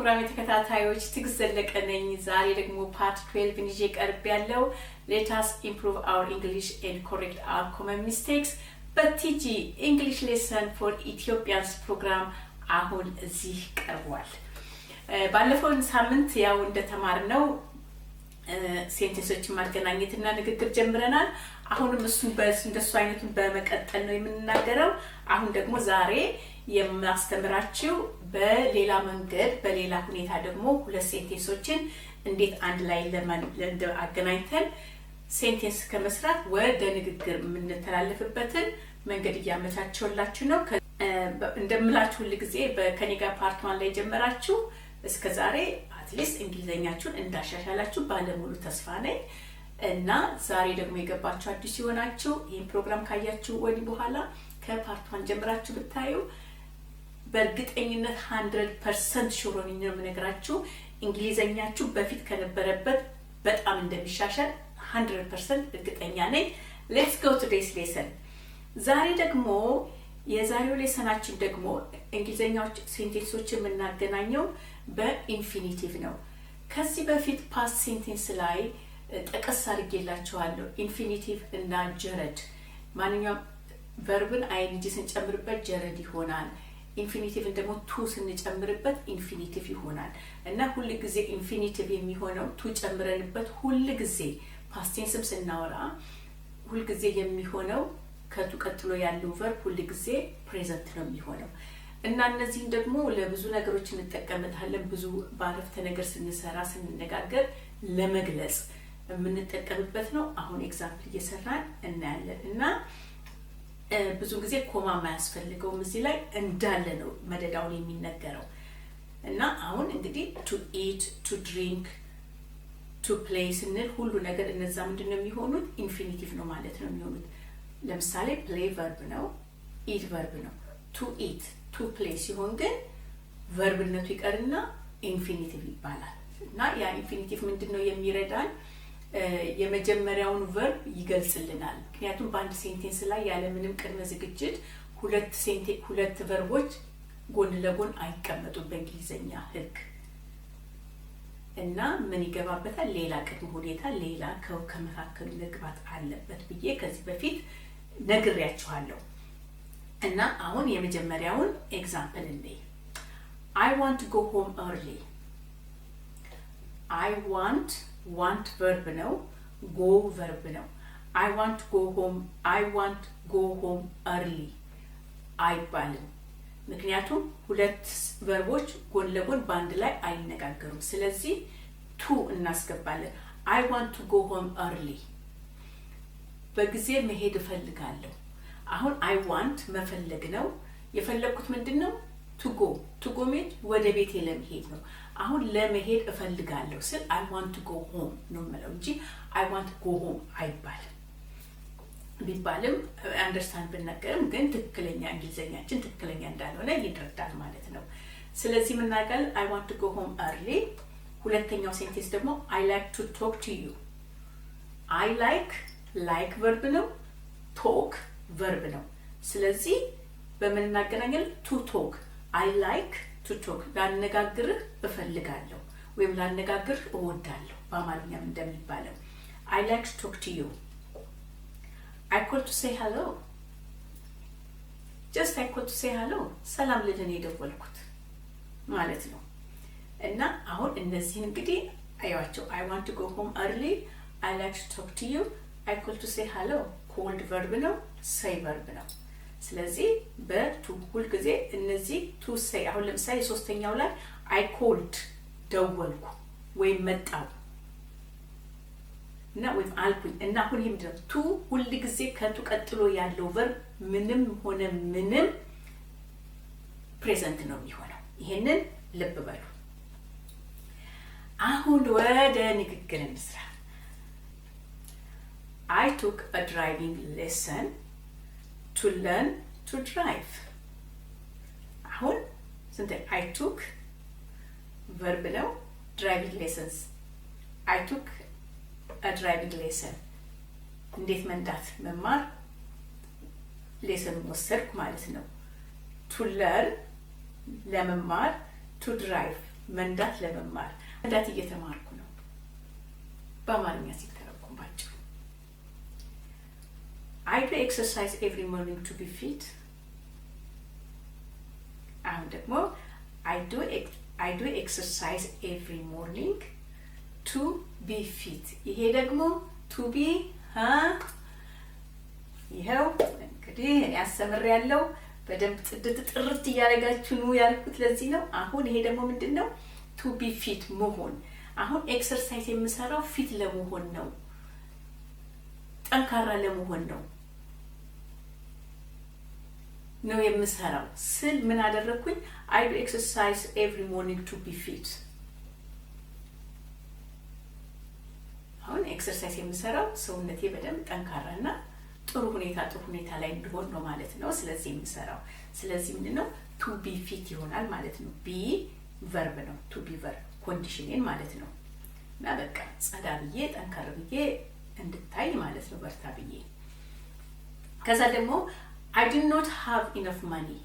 ፕሮግራም ተከታታዮች ትዕግስት ዘለቀነኝ ዛሬ ደግሞ ፓርት 12 እንጂ ቀርብ ያለው let us improve our English and correct our common mistakes በቲጂ English lesson for Ethiopians ፕሮግራም አሁን እዚህ ቀርቧል። ባለፈው ሳምንት ያው እንደተማርነው ሴንቴንሶችን ማገናኘትና ንግግር ጀምረናል። አሁንም እሱን እንደሱ አይነቱን በመቀጠል ነው የምንናገረው። አሁን ደግሞ ዛሬ የማስተምራችሁ በሌላ መንገድ በሌላ ሁኔታ ደግሞ ሁለት ሴንቴንሶችን እንዴት አንድ ላይ አገናኝተን ሴንቴንስ ከመስራት ወደ ንግግር የምንተላለፍበትን መንገድ እያመቻቸውላችሁ ነው። እንደምላችሁ ሁሉ ጊዜ በከኔ ጋር ፓርት 1 ላይ ጀመራችሁ እስከ ዛሬ አትሊስት እንግሊዘኛችሁን እንዳሻሻላችሁ ባለሙሉ ተስፋ ነኝ። እና ዛሬ ደግሞ የገባችሁ አዲስ ይሆናችሁ ይሄን ፕሮግራም ካያችሁ ወዲህ በኋላ ከፓርት 1 ጀምራችሁ ብታዩ በእርግጠኝነት 100% ሹር ሆኜ ነው የምነግራችሁ እንግሊዘኛችሁ በፊት ከነበረበት በጣም እንደሚሻሻል 100% እርግጠኛ ነኝ። ሌትስ ጎ ቱ ዲስ ሌሰን። ዛሬ ደግሞ የዛሬው ሌሰናችን ደግሞ እንግሊዘኛዎች ሴንቴንሶችን የምናገናኘው በኢንፊኒቲቭ ነው። ከዚህ በፊት ፓስት ሴንቴንስ ላይ ጠቀስ አድርጌላችኋለሁ። ኢንፊኒቲቭ እና ጀረድ ማንኛውም ቨርብን አይንጂ ስንጨምርበት ጀረድ ይሆናል። ኢንፊኒቲቭን ደግሞ ቱ ስንጨምርበት ኢንፊኒቲቭ ይሆናል። እና ሁሉ ጊዜ ኢንፊኒቲቭ የሚሆነው ቱ ጨምረንበት ሁሉ ጊዜ ፓስት ቴንስም ስናወራ ሁሉ ጊዜ የሚሆነው ከቱ ቀጥሎ ያለው ቨርብ ሁሉ ጊዜ ፕሬዘንት ነው የሚሆነው። እና እነዚህን ደግሞ ለብዙ ነገሮች እንጠቀምታለን። ብዙ ባረፍተ ነገር ስንሰራ ስንነጋገር ለመግለጽ የምንጠቀምበት ነው። አሁን ኤግዛምፕል እየሰራን እናያለን። እና ብዙ ጊዜ ኮማ ማያስፈልገውም እዚህ ላይ እንዳለ ነው መደዳውን የሚነገረው። እና አሁን እንግዲህ to eat to drink to play ስንል ሁሉ ነገር እነዛ ምንድነው የሚሆኑት ኢንፊኒቲቭ ነው ማለት ነው የሚሆኑት። ለምሳሌ play verb ነው፣ eat verb ነው። to eat to play ሲሆን ግን ቨርብነቱ ይቀርና ኢንፊኒቲቭ ይባላል። እና ያ ኢንፊኒቲቭ ምንድነው የሚረዳን የመጀመሪያውን ቨርብ ይገልጽልናል። ምክንያቱም በአንድ ሴንቴንስ ላይ ያለ ምንም ቅድመ ዝግጅት ሁለት ቨርቦች ጎን ለጎን አይቀመጡም በእንግሊዘኛ ሕግ። እና ምን ይገባበታል? ሌላ ቅድመ ሁኔታ ሌላ ከመካከሉ መግባት አለበት ብዬ ከዚህ በፊት ነግሬያችኋለሁ። እና አሁን የመጀመሪያውን ኤግዛምፕል እንይ። I want to go home early. I want verb ነው፣ go verb ነው። I want to go home, I want go home early አይባልም። ምክንያቱም ሁለት ቨርቦች ጎን ለጎን ባንድ ላይ አይነጋገሩም። ስለዚህ to እናስገባለን። I want to go home early በጊዜ መሄድ እፈልጋለሁ። አሁን I want መፈለግ ነው። የፈለኩት ምንድነው? to go means ወደ ቤቴ ለመሄድ ነው። አሁን ለመሄድ እፈልጋለሁ ስል I want to go home ነው ማለት እንጂ I want to go home አይባልም። ቢባልም አንደርስታንድ ብንነገርም ግን ትክክለኛ እንግሊዘኛችን ትክክለኛ እንዳልሆነ ይደርዳል ማለት ነው። ስለዚህ ምን እናደርጋለን? I want to go home early። ሁለተኛው ሴንቴንስ ደግሞ I like to talk to you። I like verb ነው፣ talk verb ነው። ስለዚህ በምን እናገናኛለን? to talk I like to talk ላነጋግርህ እፈልጋለሁ ወይም ላነጋግርህ እወዳለሁ በአማርኛም እንደሚባለው I like to talk to you። I called to say hello። just I called to say hello ሰላም ልልህ ነው የደወልኩት ማለት ነው። እና አሁን እነዚህን እንግዲህ አያቸው። I want to go home early፣ I like to talk to you፣ I called to say hello called verb ነው፣ say verb ነው። ስለዚህ በቱ ሁሉ ጊዜ እነዚህ to say አሁን ለምሳሌ ሶስተኛው ላይ I called ደወልኩ ወይም መጣው እና ወይም አልኩኝ። እና አሁን ይሄ ምንድነው? to ሁሉ ጊዜ ከቱ ቀጥሎ ያለው verb ምንም ሆነ ምንም ፕሬዘንት ነው የሚሆነው። ይሄንን ልብ በሉ። አሁን ወደ ንግግር እንስራ። I took a driving lesson to learn to drive። አሁን ስንት I took verb ነው፣ driving lessons I took a driving lesson እንዴት መንዳት መማር ሌሰን ወሰድኩ ማለት ነው። to learn ለመማር to drive መንዳት ለመማር መንዳት እየተማርኩ ነው በአማርኛ ሲተረጎም ባጭሩ I do exercise every morning to be fit አሁን ደግሞ I do exercise every morning to be fit ይሄ ደግሞ to be ይሄው እንግዲህ ያስተምራለሁ በደንብ ጥርት ያለጋችሁ ነው ያልኩት ለዚህ ነው አሁን ይሄ ደግሞ ምንድነው to be fit መሆን አሁን ኤክሰርሳይዝ የምሰራው ፊት ለመሆን ነው ጠንካራ ለመሆን ነው የምሰራው ስል ምን አደረኩኝ I do exercise every morning to be fit አሁን ኤክሰርሳይዝ የምሰራው ሰውነቴ በደንብ ጠንካራና ጥሩ ሁኔታ ላይ እንዲሆን ነው ማለት ነው ስለዚህ የምሰራው ስለዚህ ምንድነው to be fit ይሆናል ማለት ነው be verb ነው to be verb ኮንዲሽንን ማለት ነው እና በቃ ጸዳ ብዬ ጠንካራ ብዬ እንድታይ ማለት ነው በርታ ብዬ ከዛ ደግሞ I do not have enough money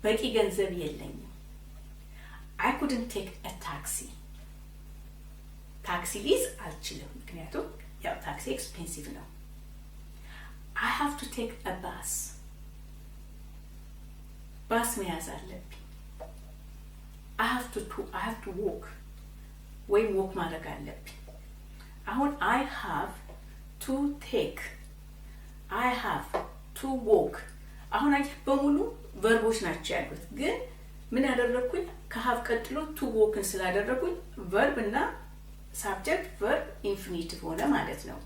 በቂ ገንዘብ የለኝም I couldn't take a taxi ታክሲ ሊዝ አልችልም ምክንያቱም ያው ታክሲ ኤክስፔንሲቭ ነው I have to take a bus ባስ መያዝ አለብኝ I have to walk ወይ walk ማድረግ አለብኝ አሁን I have to take I have to walk አሁን በሙሉ ቨርቦች ናቸው ያሉት ግን ምን ያደረኩኝ ከሀቭ ቀጥሎ to walk ስላደረኩኝ verb እና subject verb infinitive ሆነ ማለት ነው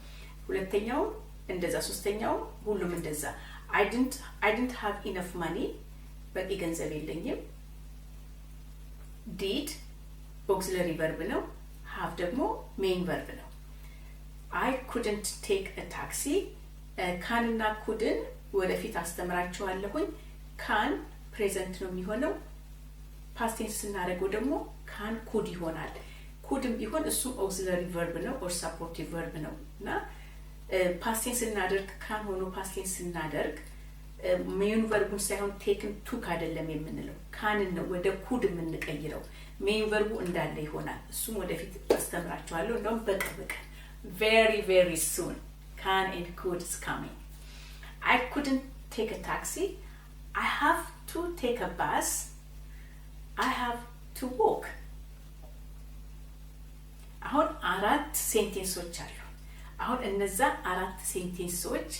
ሁለተኛው እንደዛ ሶስተኛው ሁሉም እንደዛ I didn't have enough money በቂ ገንዘብ የለኝም did auxiliary verb ነው have ደግሞ main verb ነው I couldn't take a taxi can እና couldn't ወደፊት አስተምራችኋለሁኝ can present ነው የሚሆነው past tense ስናደርገው ደግሞ can could ይሆናል couldም ቢሆን እሱ auxiliary verb ነው or supportive verb ነው እና past tense ስናደርግ can ሆኖ past tense ስናደርግ main verb ሳይሆን taken took አይደለም የምንለው can ነው ወደ could የምንቀይረው main verb እንዳለ ይሆናል እሱም ወደፊት አስተምራችኋለሁ እንደውም በቅርብ very very soon can and could is coming I couldn't take a taxi I have to take a bus I have to walk አሁን አራት ሴንቴንሶች አሉ አሁን እነዛ አራት ሴንቴንሶች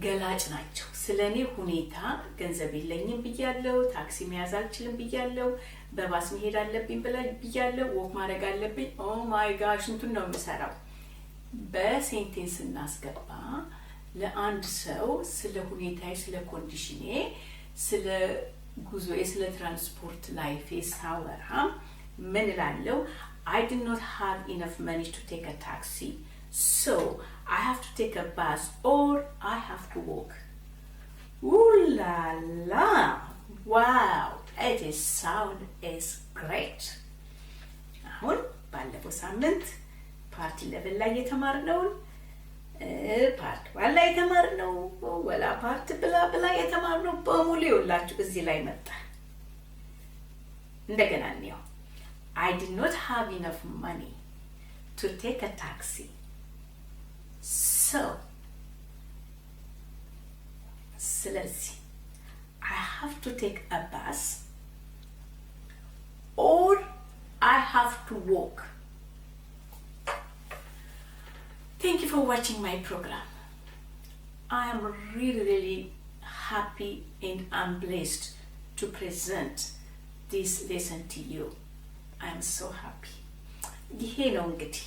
ገላጭ ናቸው ስለኔ ሁኔታ ገንዘብ የለኝም ብያለሁ ታክሲ መያዝ አልችልም ብያለሁ በባስ መሄድ አለብኝ ብያለሁ ወክ ማድረግ አለብኝ ኦ ማይ ጋሽ እንትን ነው የምሰራው በሴንቴንስ እናስገባ ለአንድ ሰው ስለ ሁኔታዬ ስለ ኮንዲሽኔ ስለ ጉዞዬ ስለ ትራንስፖርት ላይፌ ሳወራ ምን እላለሁ I did not have enough money to take a taxi so I have to take a bus or I have to walk ooh la la wow it is sound is great አሁን ባለፈው ሳምንት ፓርት 11 ላይ የተማርነው ፓርት 1 ላይ የተማርነው ወላ ፓርት ብላ የተማርነው በሙሉ ይውላችሁ እዚህ ላይ መጣ እንደገና ነው I did not have enough money to take a taxi so ስለዚህ I have to take a bus or I have to walk Thank you for watching my program. I am really happy and I'm blessed to present this lesson to you. I am so happy. ይሄ ነው እንግዲህ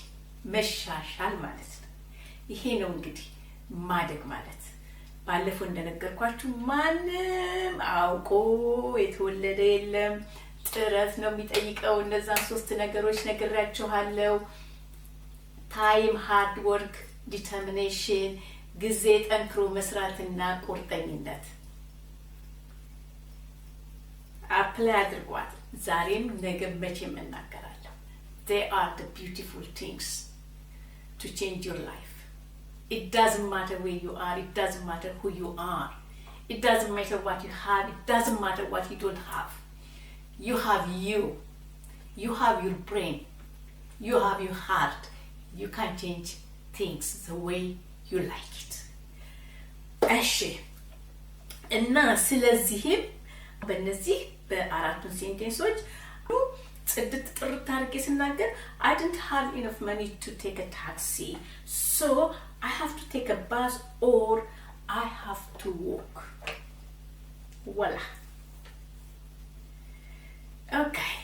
መሻሻል ማለት ነው ይሄ ነው እንግዲህ ማደግ ማለት ባለፈው እንደነገርኳችሁ ማንም አውቆ የተወለደ የለም ጥረት ነው የሚጠይቀው እነዛን ሶስት ነገሮች ነግራችኋለሁ time hard work determination ጊዜ ጠንክሮ መስራትና ቁርጠኝነት አፕላይ አድርጓት ዛሬም ነገም መቼም እናገራለሁ they are the beautiful things to change your life it doesn't matter where you are it doesn't matter who you are it doesn't matter what you have it doesn't matter what you don't have you have you you have your brain, you have your heart, you can change things the way you like it. እሺ እና ስለዚህም በእነዚህ በአራቱን ሴንቴንሶች ጽድት ጥርት አድርጌ ስናገር I didn't have enough money to take a taxi, so I have to take a bus or I have to walk. Voila. Okay.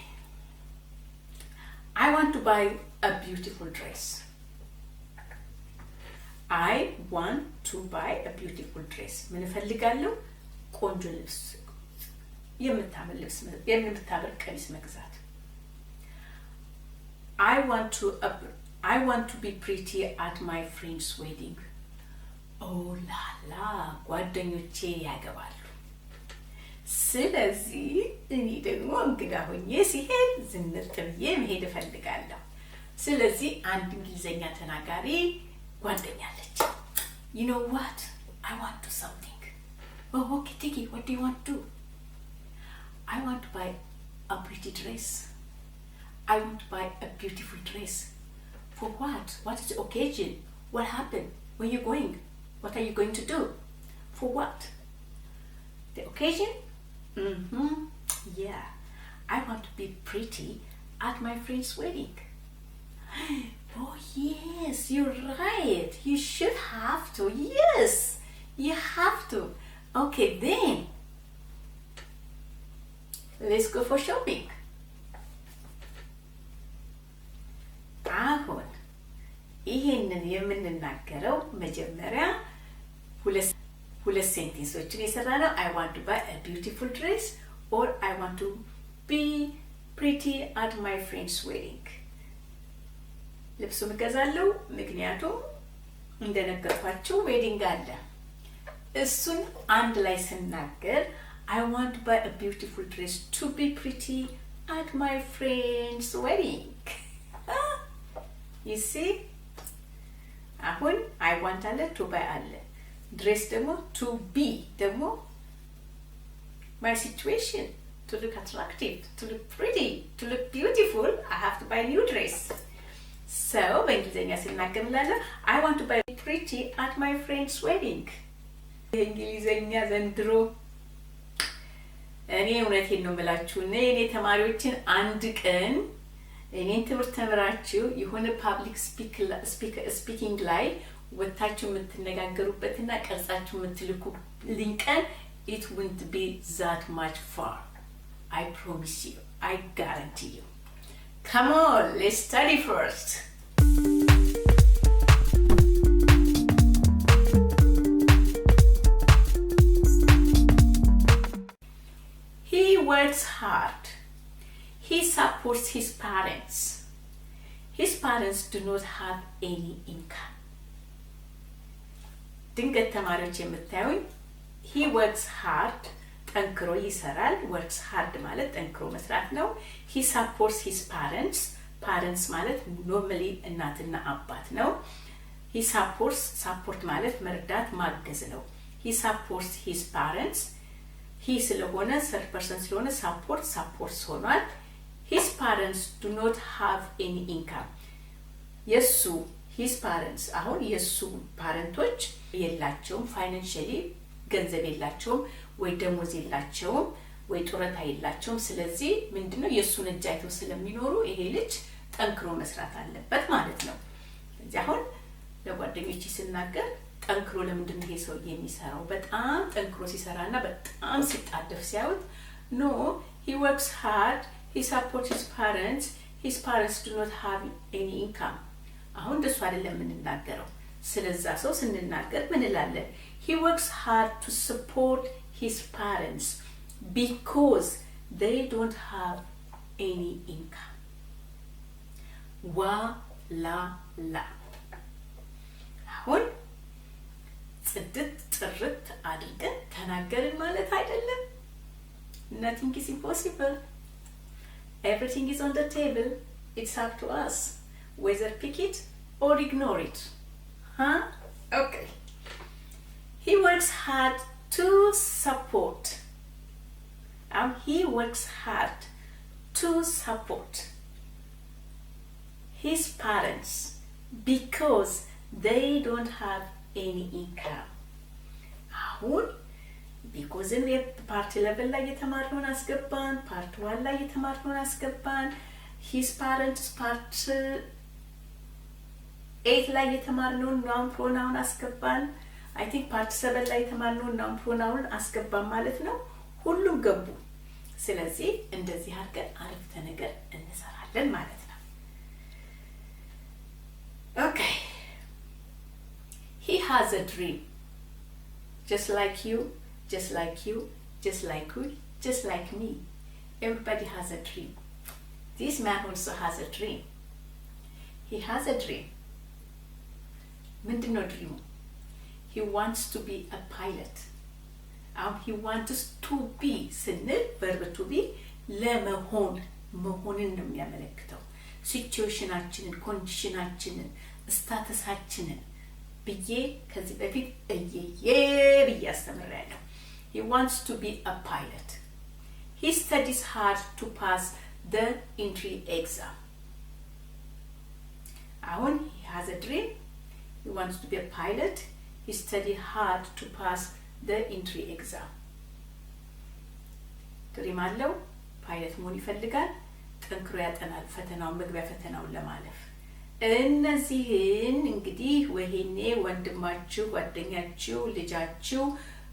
I want to buy a beautiful dress. I want to buy a beautiful dress. ምን እፈልጋለሁ? ቆንጆ ልብስ፣ የምታምር ልብስ፣ የምታምር ቀሚስ መግዛት። I want to be pretty at my friend's wedding. Oh la la, ጓደኞቼ ያገባሉ። ስለዚህ እኔ ደግሞ እንግዳ ሆኜ ሲሄድ ዝንጥ ብዬ መሄድ እፈልጋለሁ። ስለዚህ አንድ እንግሊዘኛ ተናጋሪ ጓደኛ አለች። You know what? I want to something. Oh, okay, Tiki, what do you want to do? I want to buy a pretty dress. I want to buy a beautiful dress. For what? What is the occasion? What happened? Where are you going? What are you going to do? For what? The occasion? Yeah. I want to be pretty at my friend's wedding. Oh yes, you're right. You should have to. Yes, you have to. Okay then. Let's go for shopping. አሁን ይሄንን የምንናገረው መጀመሪያ ሁለት ሴንቴንሶችን የሰራነው I want to buy a beautiful dress or I want to be pretty at my friend's wedding. ልብሱን እገዛለሁ ምክንያቱም እንደነገርኳችሁ ዌዲንግ አለ። እሱን አንድ ላይ ስናገር I want to buy a beautiful dress to be pretty at my friend's wedding. You see? አሁን I want አለ to buy አለ። ድሬስ ደግሞ to be ደግሞ my situation, to look attractive, to look pretty, to look beautiful, I have to buy a new dress. So በእንግሊዘኛ ስናገር እላለሁ I want to buy pretty at my friend's wedding. እንግሊዘኛ ዘንድሮ እኔ እውነቴን ነው የምላችሁ እኔ ተማሪዎችን አንድ ቀን እኔን ትምህርት ተምራችሁ የሆነ ፓብሊክ ስፒኪንግ ላይ ወታችሁ የምትነጋገሩበትና ቀርጻችሁ የምትልኩ ሊንቀን it won't be that much far. I promise you. I guarantee you. Come on, let's study first. He works hard. He supports his parents. His parents do not have any income. ድንገት ተማሪዎች የምታዩኝ he works hard ጠንክሮ ይሰራል። works hard ማለት ጠንክሮ መስራት ነው። he supports his parents. parents ማለት normally እናትና አባት ነው። he supports support ማለት መርዳት ማገዝ ነው። he supports his parents. he ስለሆነ third person ስለሆነ supports ሆኗል። his parents do not have any income. የሱ his parents አሁን የሱ ፓረንቶች የላቸውም financially ገንዘብ የላቸውም ወይ ደሞዝ የላቸውም ወይ ጡረታ የላቸውም። ስለዚህ ምንድነው የሱን እጅ አይተው ስለሚኖሩ ይሄ ልጅ ጠንክሮ መስራት አለበት ማለት ነው። ስለዚህ አሁን ለጓደኞቼ ስናገር ጠንክሮ ለምንድነው ይሄ ሰው የሚሰራው በጣም ጠንክሮ ሲሰራና በጣም ሲጣደፍ ሲያዩት no he works hard, he supports his parents do not have any income. አሁን ደስ አይደለም የምንናገረው ስለዛ ሰው ስንናገር ምን እንላለን? he works hard to support his parents because they don't have any income. la አሁን ጽድት ጥርት አድርገን ተናገርን ማለት አይደለም። nothing is impossible. Everything is on the table. It's up to us whether pick it or ignore it. Okay. He works hard to support. He works hard to support. his parents because they don't have any income. አሁን because in part 11 ላይ የተማርነውን አስገባን part 1 ላይ የተማርነውን አስገባን his parents part 8 ላይ የተማርነውን noun pronoun አስገባን I think part 7 ላይ የተማርነውን noun pronoun አስገባን ማለት ነው ሁሉም ገቡ ስለዚህ እንደዚህ አድርገን አረፍተ ነገር እንሰራለን ማለት ነው Okay He has a dream just like you just like you just like you just like me everybody has a dream This man also has a dream He has a dream ምንድነው ድሪሙ He wants to be a pilot he wants to be ስንል verb to be ለመሆን መሆንን ነው የሚያመለክተው ሲቹዌሽናችንን ኮንዲሽናችንን ስታተሳችንን ብዬ ከዚህ በፊት ብዬ አስተምራለሁ He wants to be a pilot He studies hard to pass the entry exam አሁን he has a dream He wants to be a pilot He studied hard to pass the entry exam ድሪም አለው ፓይለት መሆን ይፈልጋል ጠንክሮ ያጠናል ፈተናውን መግቢያ ፈተናውን ለማለፍ እነዚህን እንግዲህ ወይኔ ወንድማችሁ ጓደኛችሁ ልጃችሁ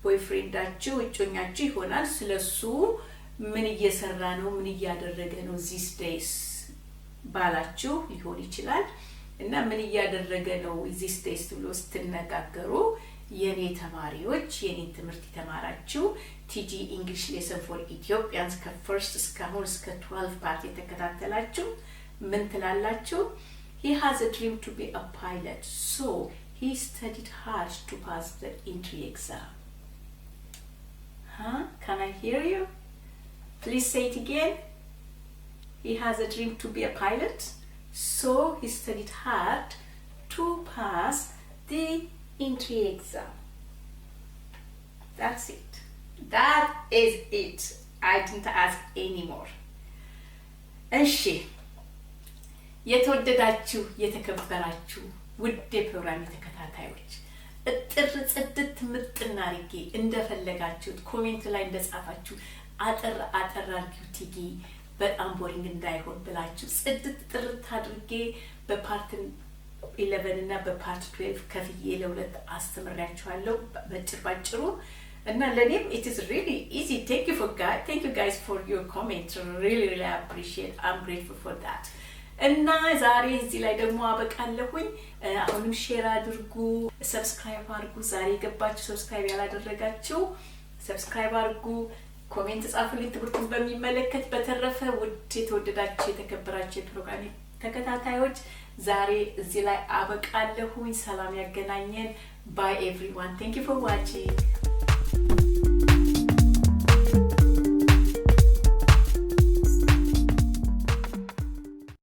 ቦይፍሬንዳችሁ እጮኛችሁ ይሆናል ስለሱ ምን እየሰራ ነው ምን እያደረገ ነው these days ባላችሁ ሊሆን ይችላል እና ምን እያደረገ ነው these days ብሎ ስትነጋገሩ የኔ ተማሪዎች የኔ ትምህርት ተማራችሁ TG English Lesson for Ethiopians ከfirst እስካሁን እስከ 12 ፓርት የተከታተላችሁ ምን ትላላችሁ He has a dream to be a pilot so he studied hard to pass the entry exam Can I hear you Please say it again He has a dream to be a pilot so he studied hard to pass the entry exam That's it That is it I didn't ask anymore እሺ የተወደዳችሁ የተከበራችሁ ውድ ፕሮግራም ተከታታዮች እጥር ጽድት ምጥና አርጌ እንደፈለጋችሁት ኮሜንት ላይ እንደጻፋችሁ አጥር አርጊው ቲጊ በጣም ቦሪንግ እንዳይሆን ብላችሁ ጽድት ጥርት አድርጌ በፓርት 11 እና በፓርት 12 ከፍዬ ለሁለት አስተምራችኋለሁ በጭባጭሩ እና ለኔም it is really easy thank you guys for your comment really appreciate I'm grateful for that እና ዛሬ እዚህ ላይ ደግሞ አበቃለሁኝ አሁንም ሼር አድርጉ ሰብስክራይብ አድርጉ ዛሬ ገባችሁ ሰብስክራይብ ያላደረጋችሁ ሰብስክራይብ አድርጉ ኮሜንት ጻፉልኝ ትምህርቱን በሚመለከት በተረፈ ውድ የተወደዳችሁ የተከበራችሁ ፕሮግራም ተከታታዮች ዛሬ እዚህ ላይ አበቃለሁኝ ሰላም ያገናኘን bye everyone thank you for watching